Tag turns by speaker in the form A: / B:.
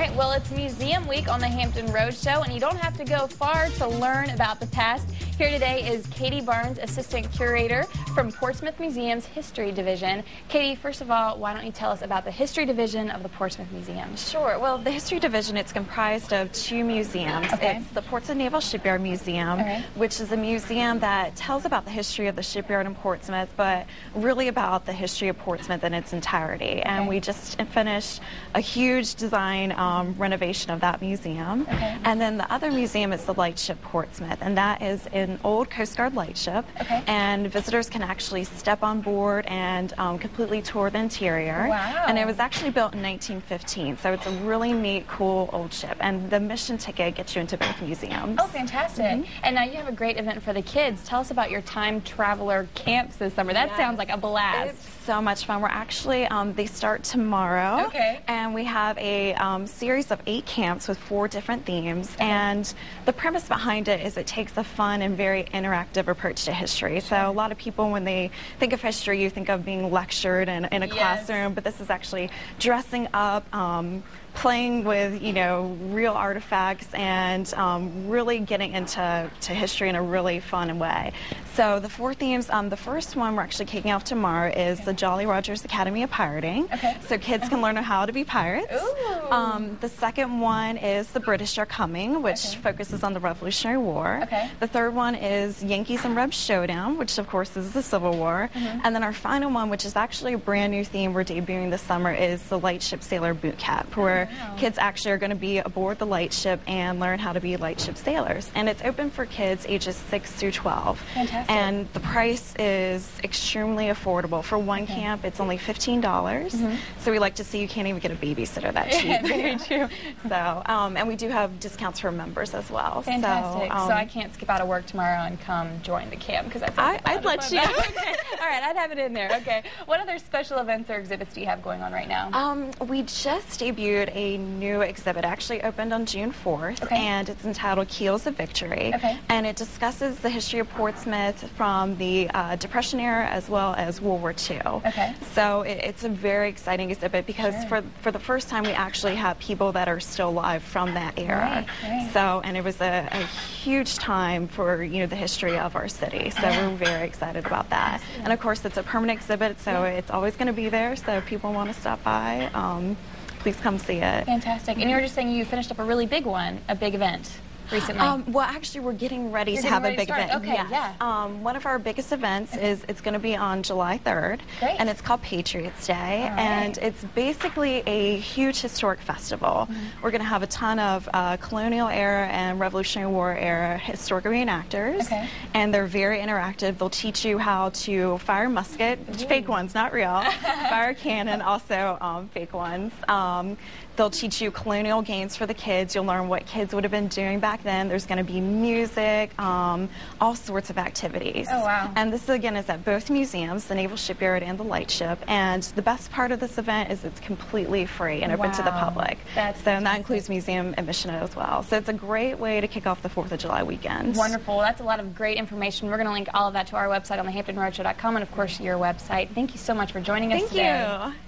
A: right, well, it's Museum Week on the Hampton Roadshow, and you don't have to go far to learn about the past. Here today is Katie Barnes, Assistant Curator from Portsmouth Museum's History Division. Katie, first of all, why don't you tell us about the History Division of the Portsmouth Museum?
B: Sure. Well, the History Division, it's comprised of two museums.
A: Okay.
B: It's the Portsmouth Naval Shipyard Museum, which is a museum that tells about the history of the shipyard in Portsmouth, but really about the history of Portsmouth in its entirety. And we just finished a huge design renovation of that museum. And then the other museum is the Lightship Portsmouth, and that is an old Coast Guard lightship. And visitors can actually step on board and completely tour the interior.
A: Wow.
B: And it was actually built in 1915, so it's a really neat, cool old ship. And the admission ticket gets you into both museums.
A: Oh, fantastic. And now you have a great event for the kids. Tell us about your Time Traveler camps this summer. That sounds like a blast.
B: It's so much fun. We're actually, they start tomorrow. And we have a series of 8 camps with 4 different themes. And the premise behind it is it takes a fun and very interactive approach to history. So a lot of people, when they think of history, you think of being lectured in a classroom, but this is actually dressing up, playing with, you know, real artifacts and really getting into history in a really fun way. So the 4 themes, the first one we're actually kicking off tomorrow is the Jolly Rogers Academy of Pirating. So kids can learn how to be pirates. The second one is The British Are Coming, which focuses on the Revolutionary War. The third one is Yankees and Rebs Showdown, which of course is the Civil War. And then our final one, which is actually a brand new theme we're debuting this summer, is the Lightship Sailor Boot Camp, where kids actually are going to be aboard the lightship and learn how to be lightship sailors. And it's open for kids ages 6 through 12. And the price is extremely affordable. For one camp, it's only $15. So we like to see you can't even get a babysitter that cheap.
A: Very true.
B: So, and we do have discounts for members as well.
A: Fantastic. So I can't skip out of work tomorrow and come join the camp because
B: I'd let you.
A: All right, I'd have it in there. What other special events or exhibits do you have going on right now?
B: We just debuted a new exhibit. It actually opened on June 4th, and it's entitled Keels of Victory. And it discusses the history of Portsmouth from the Depression era as well as World War II. So it's a very exciting exhibit because for the first time we actually have people that are still alive from that era. So, and it was a huge time for, you know, the history of our city. So we're very excited about that. And of course it's a permanent exhibit, so it's always going to be there. So if people want to stop by, please come see it.
A: Fantastic. And you were just saying you finished up a really big one, a big event recently.
B: Well, actually, we're getting ready to have a big event. One of our biggest events is it's going to be on July 3rd, and it's called Patriots Day, and it's basically a huge historic festival. We're going to have a ton of colonial era and Revolutionary War era historic reenactors, and they're very interactive. They'll teach you how to fire a musket, fake ones, not real, fire a cannon, also fake ones. They'll teach you colonial games for the kids. You'll learn what kids would have been doing back then. There's going to be music, all sorts of activities. And this, again, is at both museums, the Naval Shipyard and the Lightship. And the best part of this event is it's completely free and open to the public. And that includes museum admission as well. So it's a great way to kick off the 4th of July weekend.
A: Wonderful. That's a lot of great information. We're going to link all of that to our website on thehamptonroadshow.com and, of course, your website. Thank you so much for joining us today.
B: Thank you.